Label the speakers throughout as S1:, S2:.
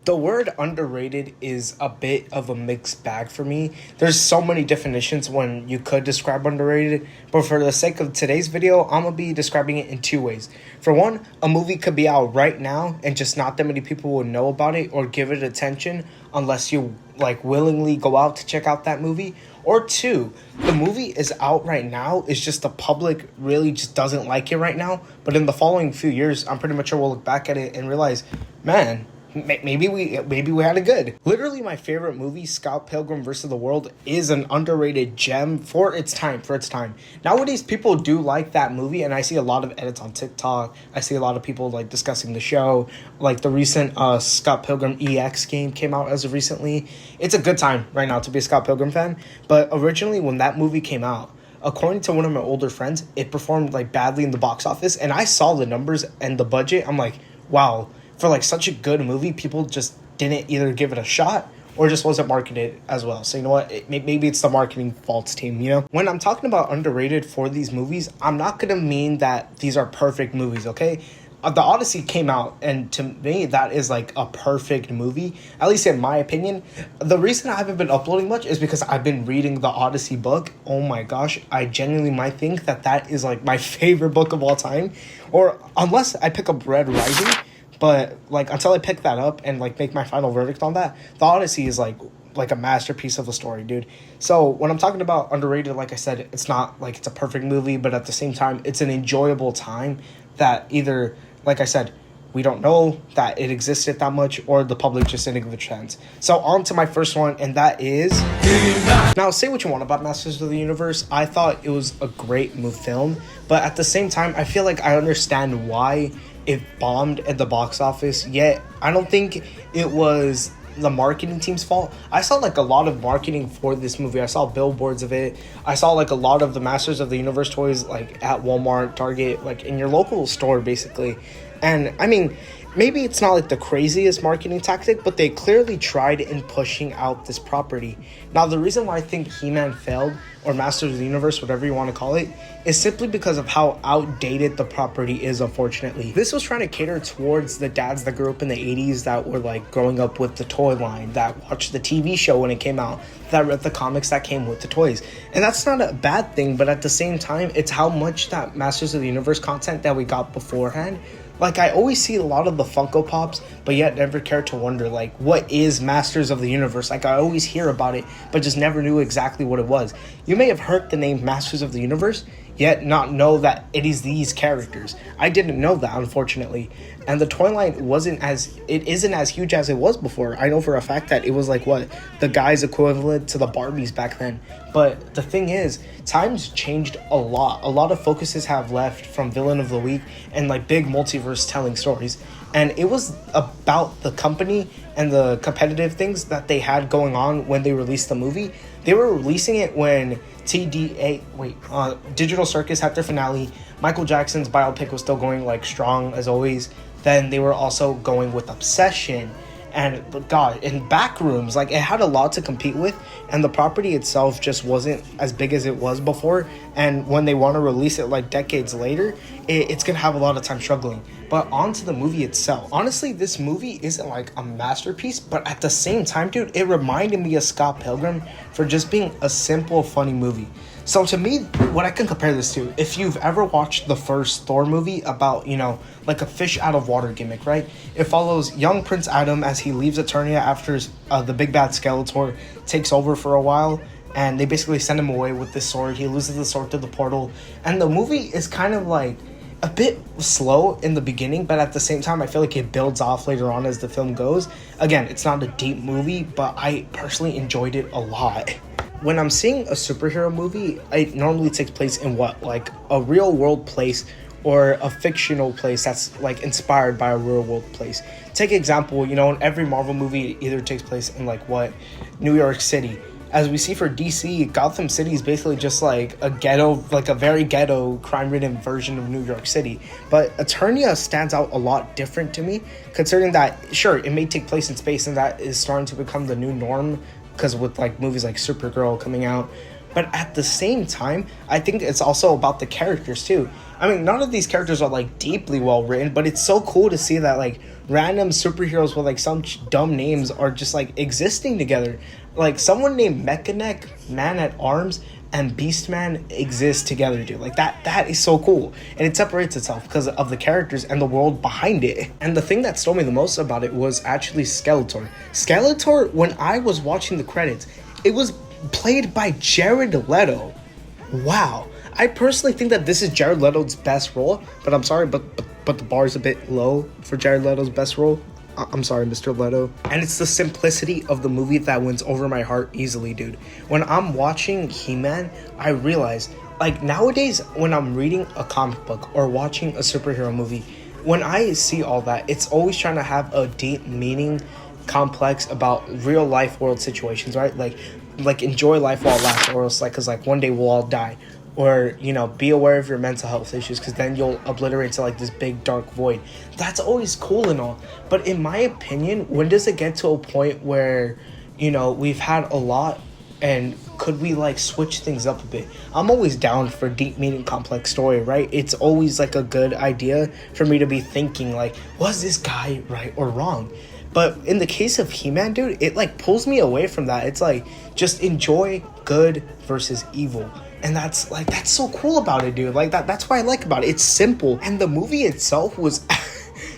S1: The word underrated is a bit of a mixed bag for me. There's so many definitions when you could describe underrated, but for the sake of today's video, I'm gonna be describing it in two ways. For one, a movie could be out right now and just not that many people will know about it or give it attention unless you willingly go out to check out that movie. Or two, the movie is out right now, it's just the public really just doesn't like it right now, but in the following few years, I'm pretty much sure we'll look back at it and realize, man, maybe we had it good. Literally, my favorite movie, Scott Pilgrim vs. the World, is an underrated gem for its time. Nowadays, people do like that movie, and I see a lot of edits on TikTok. I see a lot of people discussing the show. The recent Scott Pilgrim EX game came out as of recently. It's a good time right now to be a Scott Pilgrim fan. But originally, when that movie came out, according to one of my older friends, it performed badly in the box office, and I saw the numbers and the budget. I'm like, wow. For such a good movie, people just didn't either give it a shot or just wasn't marketed as well. So you know what? Maybe it's the marketing faults team, When I'm talking about underrated for these movies, I'm not going to mean that these are perfect movies, okay? The Odyssey came out, and to me, that is a perfect movie, at least in my opinion. The reason I haven't been uploading much is because I've been reading the Odyssey book. Oh my gosh, I genuinely might think that is my favorite book of all time. Or unless I pick up Red Rising. But, until I pick that up and, make my final verdict on that, The Odyssey is, a masterpiece of a story, dude. So, when I'm talking about underrated, like I said, it's not, it's a perfect movie, but at the same time, it's an enjoyable time that either, like I said, we don't know that it existed that much, or the public just didn't give a chance. So, on to my first one, and that is... Now, say what you want about Masters of the Universe. I thought it was a great film, but at the same time, I feel like I understand why it bombed at the box office, yet I don't think it was the marketing team's fault. I saw a lot of marketing for this movie. I saw billboards of it. I saw a lot of the Masters of the Universe toys at Walmart, Target, in your local store basically. And I mean, maybe it's not the craziest marketing tactic, but they clearly tried in pushing out this property. Now, the reason why I think He-Man failed, or Masters of the Universe, whatever you want to call it, is simply because of how outdated the property is, unfortunately. This was trying to cater towards the dads that grew up in the 80s that were growing up with the toy line, that watched the TV show when it came out, that read the comics that came with the toys. And that's not a bad thing, but at the same time, it's how much that Masters of the Universe content that we got beforehand. I always see a lot of the Funko Pops, but yet never cared to wonder, what is Masters of the Universe? I always hear about it, but just never knew exactly what it was. You may have heard the name Masters of the Universe, yet not know that it is these characters. I didn't know that, unfortunately. And the toy line isn't as huge as it was before. I know for a fact that it was the guy's equivalent to the Barbies back then. But the thing is, times changed a lot. A lot of focuses have left from Villain of the Week and big multiverse telling stories. And it was about the company and the competitive things that they had going on when they released the movie. They were releasing it when Digital Circus had their finale. Michael Jackson's biopic was still going strong as always. Then they were also going with Obsession and God, in Backrooms. It had a lot to compete with, and the property itself just wasn't as big as it was before. And when they want to release it decades later, it's gonna have a lot of time struggling. But on to the movie itself. Honestly, this movie isn't a masterpiece, but at the same time, dude, it reminded me of Scott Pilgrim for just being a simple, funny movie. So to me, what I can compare this to, if you've ever watched the first Thor movie about, a fish out of water gimmick, right? It follows young Prince Adam as he leaves Eternia after the big bad Skeletor takes over for a while, and they basically send him away with this sword. He loses the sword to the portal, and the movie is kind of a bit slow in the beginning, but at the same time, I feel it builds off later on as the film goes. Again, it's not a deep movie, but I personally enjoyed it a lot. When I'm seeing a superhero movie, it normally takes place in a real world place or a fictional place that's inspired by a real world place. Take example, in every Marvel movie, it either takes place in New York City. As we see for DC, Gotham City is basically just a ghetto, a very ghetto, crime-ridden version of New York City. But Eternia stands out a lot different to me, considering that, sure, it may take place in space, and that is starting to become the new norm, because with movies like Supergirl coming out. But at the same time, I think it's also about the characters too. I mean, none of these characters are deeply well written, but it's so cool to see that random superheroes with like some dumb names are just like existing together. Like someone named Mechanic, Man at Arms, and Beastman exist together, dude. Like that is so cool. And it separates itself because of the characters and the world behind it. And the thing that stole me the most about it was actually Skeletor. Skeletor, when I was watching the credits, it was played by Jared Leto. Wow. I personally think that this is Jared Leto's best role, but I'm sorry, but the bar is a bit low for Jared Leto's best role. I'm sorry, Mr. Leto. And it's the simplicity of the movie that wins over my heart easily, dude. When I'm watching He-Man, I realize, like, nowadays, when I'm reading a comic book or watching a superhero movie, when I see all that, it's always trying to have a deep meaning, complex about real life world situations, right? Like enjoy life while it lasts, or else, like, because, like, one day we'll all die. Or, you know, be aware of your mental health issues, because then you'll obliterate to like this big dark void. That's always cool and all. But in my opinion, when does it get to a point where, you know, we've had a lot and could we like switch things up a bit? I'm always down for deep meaning, complex story, right? It's always like a good idea for me to be thinking like, was this guy right or wrong? But in the case of He-Man, dude, it like pulls me away from that. It's like, just enjoy good versus evil. And that's so cool about it, dude. Like that's what I like about it. It's simple. And the movie itself was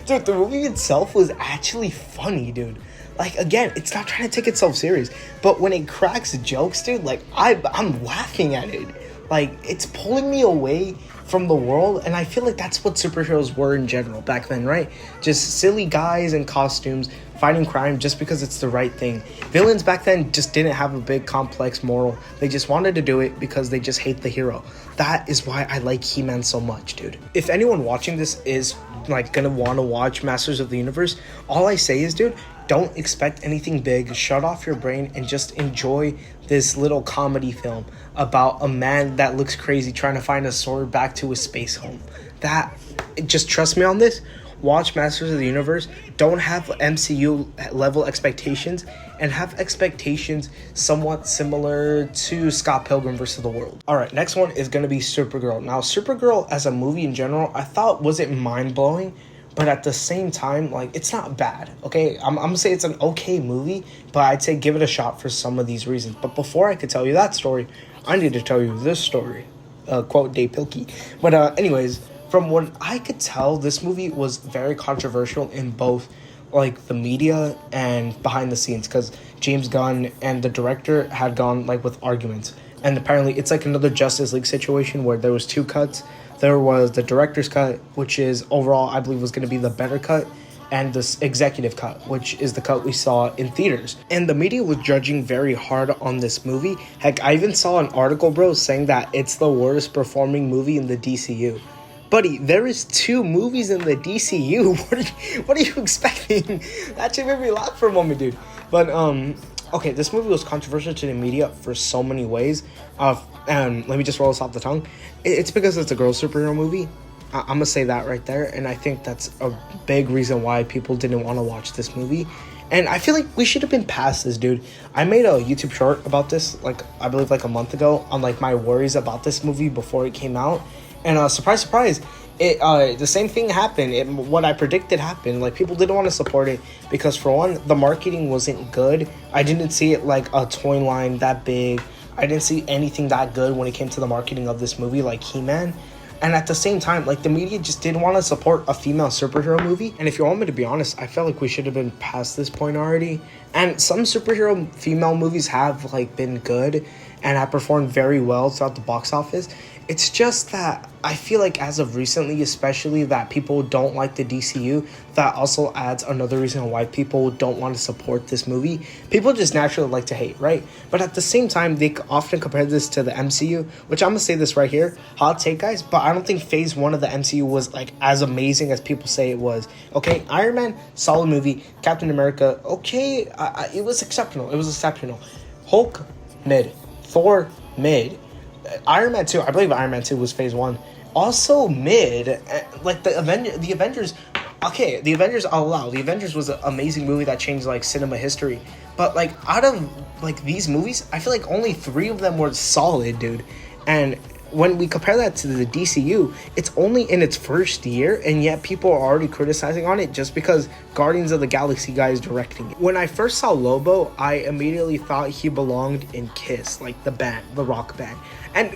S1: dude, the movie itself was actually funny, dude. Like, again, it's not trying to take itself serious. But when it cracks jokes, dude, like I'm laughing at it. Like, it's pulling me away from the world, and I feel like that's what superheroes were in general back then, right? Just silly guys in costumes fighting crime just because it's the right thing. Villains back then just didn't have a big complex moral. They just wanted to do it because they just hate the hero. That is why I like He-Man so much, dude. If anyone watching this is like gonna want to watch Masters of the Universe, all I say is, dude, don't expect anything big. Shut off your brain and just enjoy this little comedy film about a man that looks crazy trying to find a sword back to his space home. Just trust me on this. Watch Masters of the Universe. Don't have MCU level expectations, and have expectations somewhat similar to Scott Pilgrim vs. the World. Alright, next one is going to be Supergirl. Now, Supergirl as a movie in general, I thought wasn't mind-blowing, but at the same time, like, it's not bad, okay? I'm going to say it's an okay movie, but I'd say give it a shot for some of these reasons. But before I could tell you that story, I need to tell you this story. Quote Dave Pilkey. But anyways, from what I could tell, this movie was very controversial in both, like, the media and behind the scenes, because James Gunn and the director had gone, like, with arguments. And apparently it's like another Justice League situation where there was two cuts. There was the director's cut, which is overall, I believe, was going to be the better cut, and this executive cut, which is the cut we saw in theaters. And the media was judging very hard on this movie. Heck, I even saw an article, bro, saying that it's the worst performing movie in the DCU. Buddy, there is 2 movies in the DCU. What are you expecting? That should make me laugh for a moment, dude. But, okay, this movie was controversial to the media for so many ways. And let me just roll this off the tongue. It's because it's a girl superhero movie. I'm going to say that right there. And I think that's a big reason why people didn't want to watch this movie. And I feel like we should have been past this, dude. I made a YouTube short about this, like, I believe like a month ago, on like my worries about this movie before it came out. And surprise, surprise, the same thing happened. What I predicted happened. Like, people didn't want to support it because, for one, the marketing wasn't good. I didn't see it like a toy line that big. I didn't see anything that good when it came to the marketing of this movie, like He-Man. And at the same time, like, the media just didn't want to support a female superhero movie. And if you want me to be honest, I felt like we should have been past this point already. And some superhero female movies have, like, been good and have performed very well throughout the box office. It's just that I feel like as of recently, especially, that people don't like the DCU. That also adds another reason why people don't want to support this movie. People just naturally like to hate, right? But at the same time, they often compare this to the MCU, which I'm going to say this right here. Hot take, guys, but I don't think Phase 1 of the MCU was, like, as amazing as people say it was. Okay, Iron Man, solid movie. Captain America, okay, it was exceptional. It was exceptional. Hulk, mid. Thor, mid. Iron Man 2, I believe Iron Man 2 was Phase 1. Also mid. Like, the Avengers, okay, the Avengers I'll allow. The Avengers was an amazing movie that changed, like, cinema history. But, like, out of, like, these movies, I feel like only 3 of them were solid, dude. And when we compare that to the DCU, it's only in its first year, and yet people are already criticizing on it just because Guardians of the Galaxy guy is directing it. When I first saw Lobo, I immediately thought he belonged in Kiss, like the band, the rock band. And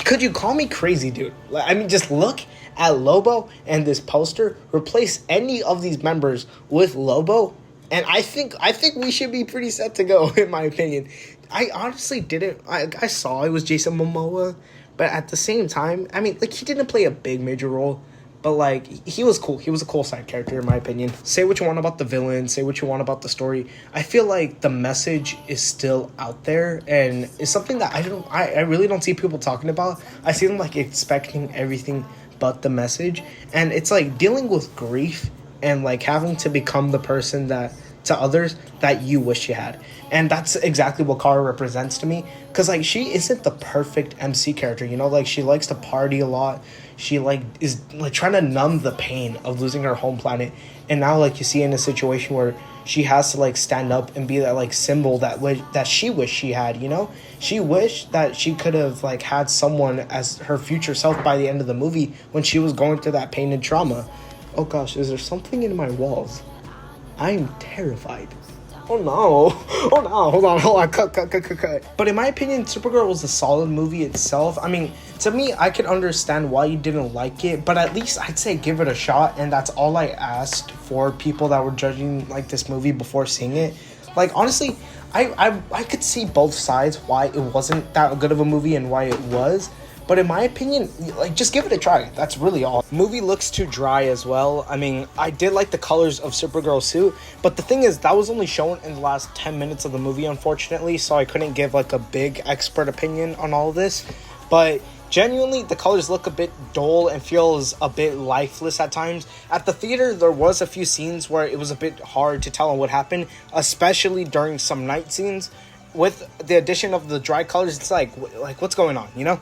S1: could you call me crazy, dude? I mean, just look at Lobo and this poster. Replace any of these members with Lobo, and I think we should be pretty set to go, in my opinion. I honestly didn't. I saw it was Jason Momoa, but at the same time, I mean, like, he didn't play a big major role, but like, he was cool. He was a cool side character, in my opinion. Say what you want about the villain, say what you want about the story. I feel like the message is still out there, and it's something that I really don't see people talking about. I see them like expecting everything but the message, and it's like dealing with grief and like having to become the person that to others that you wish you had. And that's exactly what Kara represents to me, because like, she isn't the perfect MC character, you know, like, she likes to party a lot. She like is like trying to numb the pain of losing her home planet, and now like you see in a situation where she has to like stand up and be that like symbol that she wished she had, you know. She wished that she could have like had someone as her future self by the end of the movie when she was going through that pain and trauma. Oh gosh, is there something in my walls? I'm terrified. Oh no. Oh no. Hold on. Cut. But in my opinion, Supergirl was a solid movie itself. I mean, to me, I could understand why you didn't like it, but at least I'd say give it a shot, and that's all I asked for people that were judging like this movie before seeing it. Like, honestly, I could see both sides why it wasn't that good of a movie and why it was. But in my opinion, like, just give it a try. That's really all. Movie looks too dry as well. I mean, I did like the colors of Supergirl's suit, but the thing is, that was only shown in the last 10 minutes of the movie, unfortunately, so I couldn't give like a big expert opinion on all of this. But genuinely, the colors look a bit dull and feels a bit lifeless at times. At the theater, there was a few scenes where it was a bit hard to tell on what happened, especially during some night scenes. With the addition of the dry colors, it's like what's going on, you know?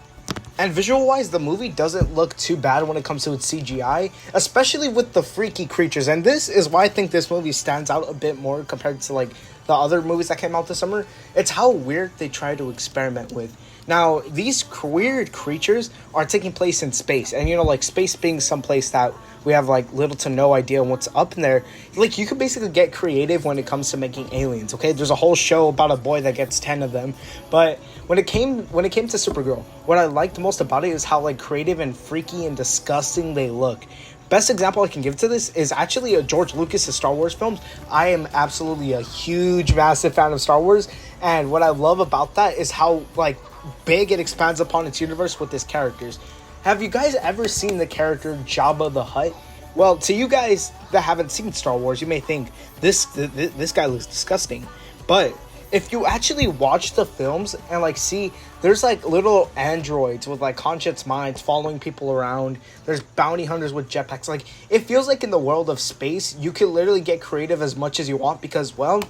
S1: And visual-wise, the movie doesn't look too bad when it comes to its CGI, especially with the freaky creatures. And this is why I think this movie stands out a bit more compared to, like, the other movies that came out this summer. It's how weird they try to experiment with. Now, these weird creatures are taking place in space. And, you know, like, space being someplace that we have, like, little to no idea what's up in there. Like, you can basically get creative when it comes to making aliens, okay? There's a whole show about a boy that gets 10 of them. But when it came to Supergirl, what I liked most about it is how, like, creative and freaky and disgusting they look. Best example I can give to this is actually a George Lucas' Star Wars films. I am absolutely a huge, massive fan of Star Wars. And what I love about that is how, like, big it expands upon its universe with its characters. Have you guys ever seen the character Jabba the Hutt? Well, to you guys that haven't seen Star Wars, you may think this guy looks disgusting. But if you actually watch the films and like see, there's like little androids with like conscious minds following people around. There's bounty hunters with jetpacks. Like, it feels like in the world of space, you can literally get creative as much as you want because, well,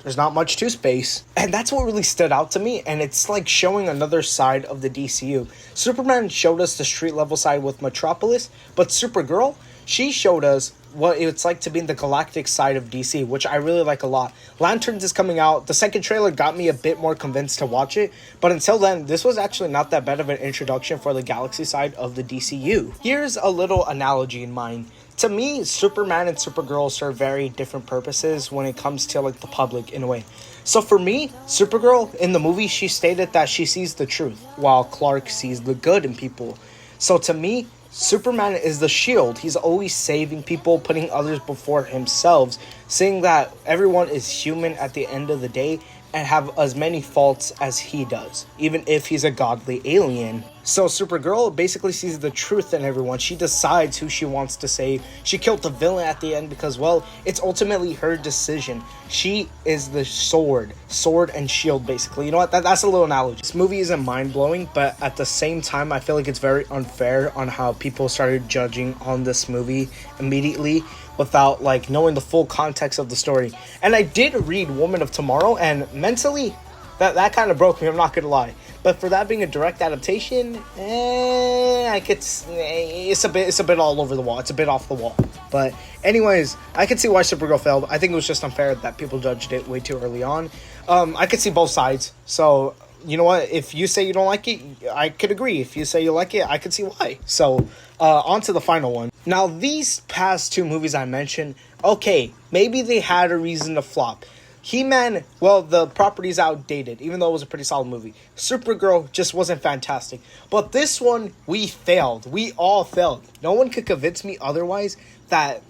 S1: there's not much to space. And that's what really stood out to me, and it's like showing another side of the DCU. Superman showed us the street level side with Metropolis, but Supergirl, she showed us what it's like to be in the galactic side of DC, which I really like a lot. Lanterns is coming out. The second trailer got me a bit more convinced to watch it, but until then, this was actually not that bad of an introduction for the galaxy side of the DCU. Here's a little analogy in mind. To me, Superman and Supergirl serve very different purposes when it comes to like the public in a way. So for me, Supergirl, in the movie, she stated that she sees the truth, while Clark sees the good in people. So to me, Superman is the shield. He's always saving people, putting others before himself, saying that everyone is human at the end of the day and have as many faults as he does, even if he's a godly alien. So Supergirl basically sees the truth in everyone. She decides who she wants to save. She killed the villain at the end because, well, it's ultimately her decision. She is the sword and shield, basically. You know what? That's a little analogy. This movie isn't mind-blowing, but at the same time, I feel like it's very unfair on how people started judging on this movie immediately without like knowing the full context of the story. And I did read Woman of Tomorrow, and mentally, that kind of broke me, I'm not gonna lie. But for that being a direct adaptation, it's a bit all over the wall. It's a bit off the wall. But anyways, I could see why Supergirl failed. I think it was just unfair that people judged it way too early on. I could see both sides. So you know what? If you say you don't like it, I could agree. If you say you like it, I could see why. So, on to the final one. Now, these past two movies I mentioned, okay, maybe they had a reason to flop. He-Man, well, the property's outdated, even though it was a pretty solid movie. Supergirl just wasn't fantastic. But this one, we failed. We all failed. No one could convince me otherwise that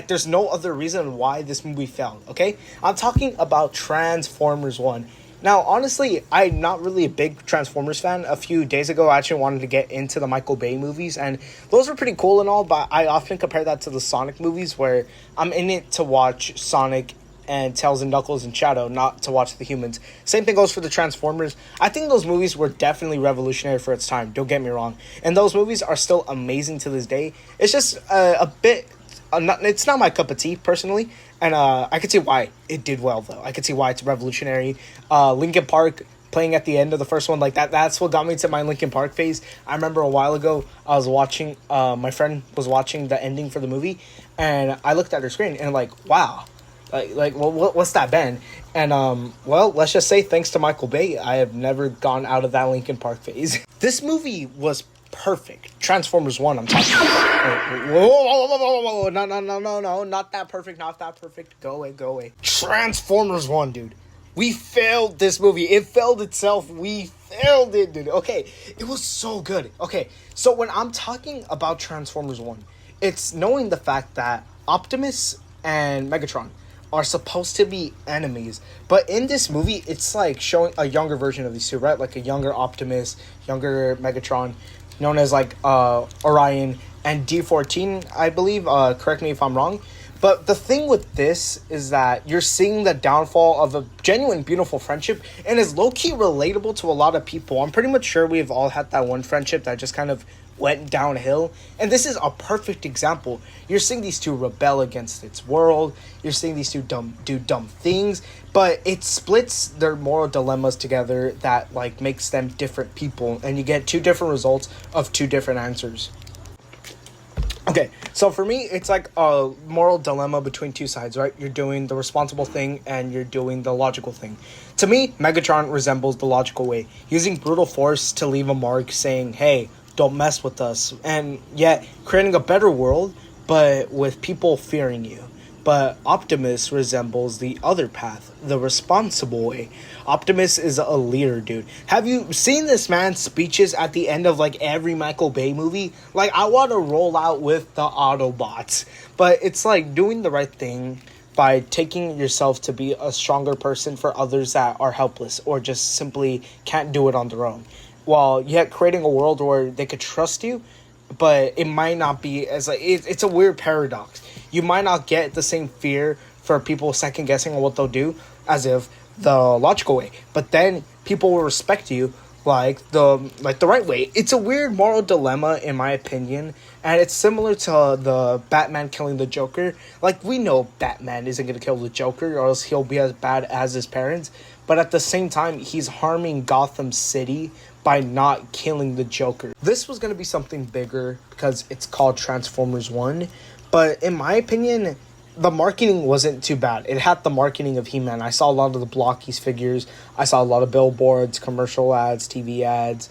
S1: there's no other reason why this movie failed, okay? I'm talking about Transformers 1. Now, honestly, I'm not really a big Transformers fan. A few days ago, I actually wanted to get into the Michael Bay movies, and those were pretty cool and all, but I often compare that to the Sonic movies, where I'm in it to watch Sonic and Tails and Knuckles and Shadow, not to watch the humans. Same thing goes for the Transformers. I think those movies were definitely revolutionary for its time, don't get me wrong. And those movies are still amazing to this day. It's just a bit... it's not my cup of tea, personally. And I can see why it did well, though. I can see why it's revolutionary. Linkin Park playing at the end of the first one, like that's what got me to my Linkin Park phase. I remember a while ago, I was watching... my friend was watching the ending for the movie, and I looked at her screen, and like, wow. What's that band? And, well, let's just say thanks to Michael Bay, I have never gone out of that Linkin Park phase. This movie was perfect. Transformers 1, I'm talking about. Whoa, no, not that perfect, not that perfect. Go away. Transformers 1, dude. We failed this movie. It failed itself. We failed it, dude. Okay, it was so good. Okay, so when I'm talking about Transformers 1, it's knowing the fact that Optimus and Megatron are supposed to be enemies, but in this movie it's like showing a younger version of these two, right? Like a younger Optimus, younger Megatron, known as like Orion and D14, I believe. Correct me if I'm wrong, but the thing with this is that you're seeing the downfall of a genuine beautiful friendship, and is low-key relatable to a lot of people. I'm pretty much sure we've all had that one friendship that just kind of went downhill, and this is a perfect example. You're seeing these two rebel against its world, you're seeing these two do dumb things, but it splits their moral dilemmas together that like makes them different people, and you get two different results of two different answers. Okay, so for me, it's like a moral dilemma between two sides, right? You're doing the responsible thing and you're doing the logical thing. To me, Megatron resembles the logical way, using brutal force to leave a mark, saying, hey, don't mess with us, and yet creating a better world, but with people fearing you. But Optimus resembles the other path, the responsible way. Optimus is a leader, dude. Have you seen this man's speeches at the end of like every Michael Bay movie? Like, I want to roll out with the Autobots. But it's like doing the right thing by taking yourself to be a stronger person for others that are helpless or just simply can't do it on their own, while yet creating a world where they could trust you, but it might not be as like it's a weird paradox. You might not get the same fear for people second guessing on what they'll do as if the logical way, but then people will respect you like the right way. It's a weird moral dilemma in my opinion, and it's similar to the Batman killing the Joker. Like, we know Batman isn't gonna kill the Joker or else he'll be as bad as his parents, but at the same time he's harming Gotham City by not killing the Joker. This was going to be something bigger because it's called Transformers 1, but in my opinion, the marketing wasn't too bad. It had the marketing of He-Man. I saw a lot of the blockies figures. I saw a lot of billboards, commercial ads, TV ads.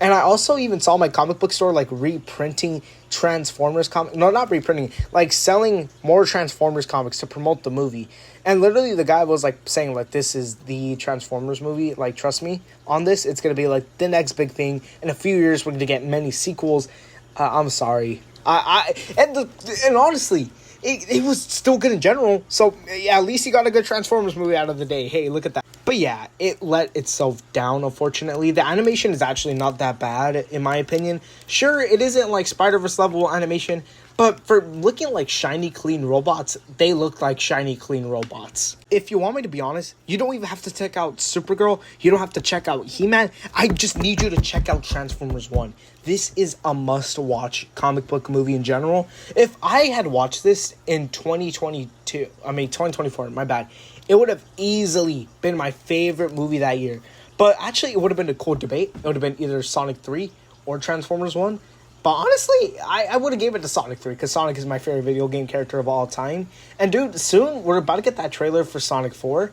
S1: And I also even saw my comic book store like reprinting Transformers comics. No, not reprinting, like selling more Transformers comics to promote the movie. And literally the guy was like saying like, this is the Transformers movie. Like, trust me on this. It's going to be like the next big thing. In a few years, we're going to get many sequels. I'm sorry. And honestly, it was still good in general. So yeah, at least you got a good Transformers movie out of the day. Hey, look at that. But yeah, it let itself down, unfortunately. The animation is actually not that bad, in my opinion. Sure, it isn't like Spider-Verse level animation, but for looking like shiny, clean robots, they look like shiny, clean robots. If you want me to be honest, you don't even have to check out Supergirl. You don't have to check out He-Man. I just need you to check out Transformers 1. This is a must-watch comic book movie in general. If I had watched this in 2024, my bad, it would have easily been my favorite movie that year. But actually, it would have been a cool debate. It would have been either Sonic 3 or Transformers 1. But honestly, I would have gave it to Sonic 3 because Sonic is my favorite video game character of all time. And dude, soon we're about to get that trailer for Sonic 4.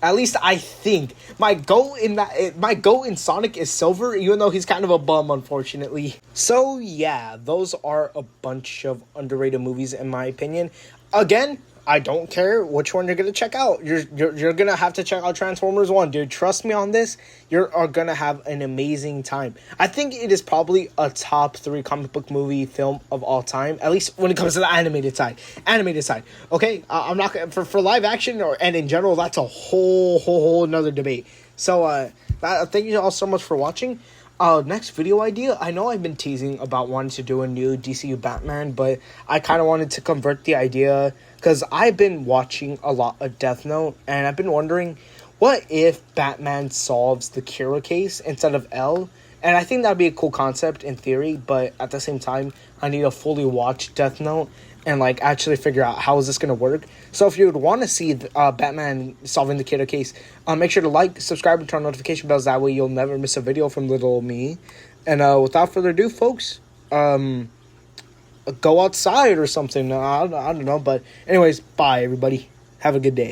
S1: At least I think my goal in Sonic is Silver, even though he's kind of a bum, unfortunately. So yeah, those are a bunch of underrated movies in my opinion. Again, I don't care which one you're gonna check out. You're gonna have to check out Transformers 1, dude. Trust me on this. You are gonna have an amazing time. I think it is probably a top 3 comic book movie film of all time, at least when it comes to the animated side. Okay, I'm not gonna, for live action and in general, that's a whole another debate. So thank you all so much for watching. Next video idea. I know I've been teasing about wanting to do a new DCU Batman, but I kind of wanted to convert the idea because I've been watching a lot of Death Note, and I've been wondering, what if Batman solves the Kira case instead of L? And I think that'd be a cool concept in theory, but at the same time, I need to fully watch Death Note and like actually figure out how is this gonna work. So if you would want to see Batman solving the Kira case, make sure to like, subscribe, and turn on notification bells. That way you'll never miss a video from little me. And without further ado, folks, go outside or something. I don't know, but anyways, bye everybody. Have a good day.